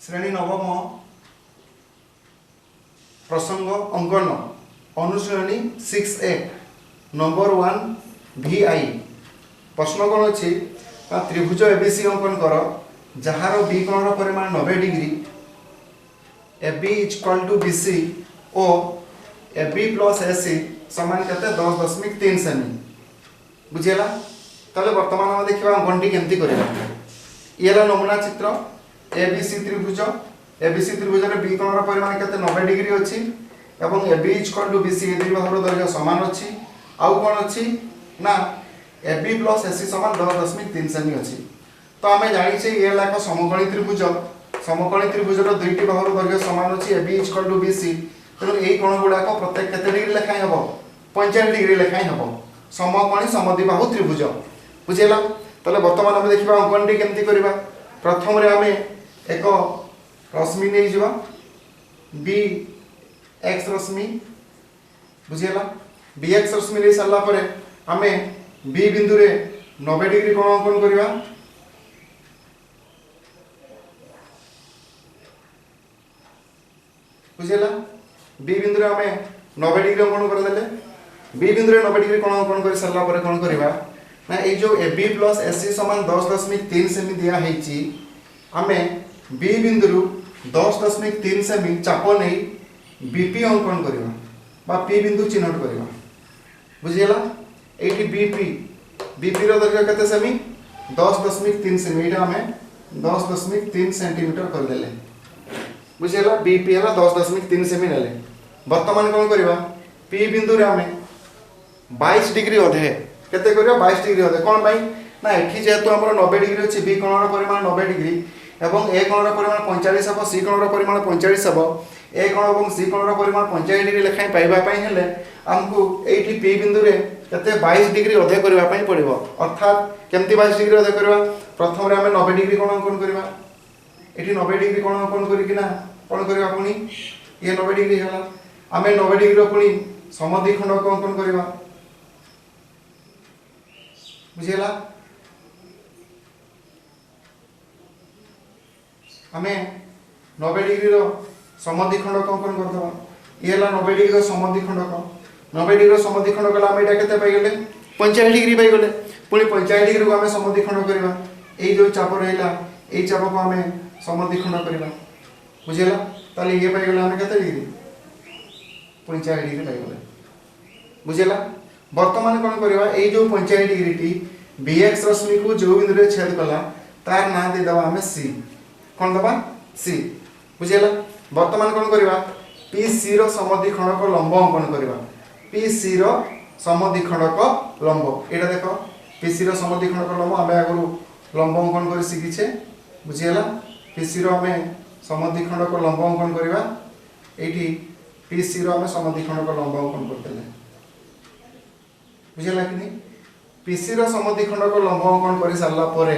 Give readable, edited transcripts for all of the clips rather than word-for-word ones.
श्रेणी नवम प्रसंग अंकन अनुश्रेणी 6A नंबर 1 VI प्रश्न कौन अच्छी त्रिभुज एबीसी अंकन कर जार बी कोण परिमाण 90 degree AB equal to BC और AB प्लस AC समान केते 10.3 सेमी बुझेला। ताले वर्तमान हम देखिबा अंकनटी केमती करिबा। येला नमूना चित्र ABC त्रिभुज रे B कोण परिमाण केते 90 डिग्री अछि एवं AB इक्वल टू BC ए दुई बाहुर दैर्घ्य समान अछि। आउ कोन अछि ना AB प्लस AC समान 10.3 सेमी अछि। तो आमे जानि छै ये लाक समकोणी त्रिभुजर दुईटी बाहुर दैर्घ्य समान अछि AB इक्वल टू BC तेणु एई कोण गुडाक प्रत्येक केते डिग्री लेखाय हबो 45 डिग्री लेखाय हबो समकोणी समद्विबाहु त्रिभुज बुझेला। तले वर्तमान हम देखिबा अंकनटी केमती करिबा। प्रथम रे हमें एक रश्मि नै जिबा BX रश्मि बुझेला। BX रश्मि नै सारला परे हमें B बिंदु रे 90 डिग्री कोण अंकन करिबा। बुझेला B बिंदु रे हमें 90 डिग्री अंकन कर देले B बिंदु रे 90 डिग्री कोण अंकन कर सारला परे कोन करिबा ना ए जो AB प्लस AC समान 10.3 सेमी दिया हेची हमें B बिंदु रु 10.3 सेमी चाप नै BP अंकन करिबा बा P बिंदु चिन्हट करिबा बुझियला। एठी BP रो दैर्घ्य केते सेमी 10.3 सेमी एटा हमें 10.3 सेंटीमीटर कर देले बुझियला। BP हला 10.3 सेमी नेले। वर्तमान कोन करिबा P बिंदु रे हमें 22 डिग्री अधे केते करियो 22 डिग्री अधे कोन भाई ना एठी जेतु हमर 90 डिग्री अछि B कोणर परिमाण 90 डिग्री एवं A कोणर परिमाण 45 हबो C कोणर परिमाण 45 हबो A कोण एवं C कोणर परिमाण 45 डिग्री लेखाय पाइबा पई हेले हमकु एठी P बिंदु रे केते 22 डिग्री अधे करबा पई पड़िबो। अर्थात केमती 22 डिग्री अधे करबा प्रथम रे हमें 90 डिग्री कोण अंकन करबा एठी 90 डिग्री कोण अंकन करी किना कोण करबा पुनी ये 90 डिग्री होला हमें 90 डिग्री रो पुनी समद्विखंड को अंकन करबा बुझेला। हमें 90 डिग्री रो समद्विखंड को अंकन कर दबा ये हला 90 डिग्री रो समद्विखंड को 90 डिग्री रो समद्विखंड कला हम एटा केते पाई गेले 45 डिग्री पाई गेले पुनी 45 डिग्री को हमें समद्विखंड करबा एई जो चाप रहला एई चाप को हमें समद्विखंड करबा बुझेला। ताले ये पाई गेले हम केते डिग्री 45 डिग्री पाई गेले बुझेला। वर्तमान कोन करबा एई जो 45 डिग्री टी BX रश्मि को जो बिंदु रे छेद कला तार ना दे दबा हमें C कोन दबा C बुझेला। वर्तमान कोन करबा PC रो समद्विखंड को लंब अंकन करबा PC रो समद्विखंड को लंब एटा देखो PC रो समद्विखंड को लंब हमें आगु लंब अंकन कर सिकिछे बुझेला। PC रो हमें समद्विखंड को लंब अंकन करबा एठी PC रो हमें समद्विखंड को लंब अंकन करतेले बुझेला कि नहीं। PC रो समद्विखंड को लंब अंकन करि सारला परे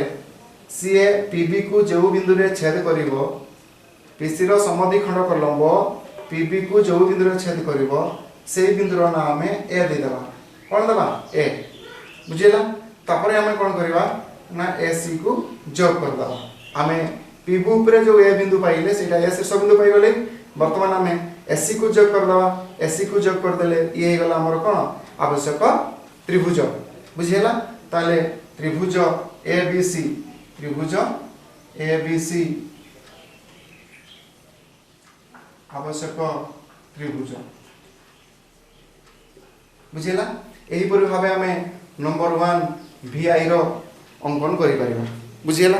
सीए PB को जो बिंदु रे छेद करिवो PC रो समद्विखंड को लंब PB को जो बिंदु रे छेद करिवो सेई बिंदु रो नाम A दे दबा कोन दबा A बुझेला। तापरे हमें कोन करबा ना AC को जोग कर दबा हमें PB ऊपर जो A बिंदु पाइले सेटा A शीर्ष बिंदु पाइ गले वर्तमान हमें AC को जोग कर दबा AC को जोग कर देले ये हे गला हमर कोन आवश्यक त्रिभुज बुझेला। ताले त्रिभुज ABC आवश्यक त्रिभुज बुझेला। एही परि भाबे हमें नंबर 1 VI रो अंकन करि परिबा बुझेला।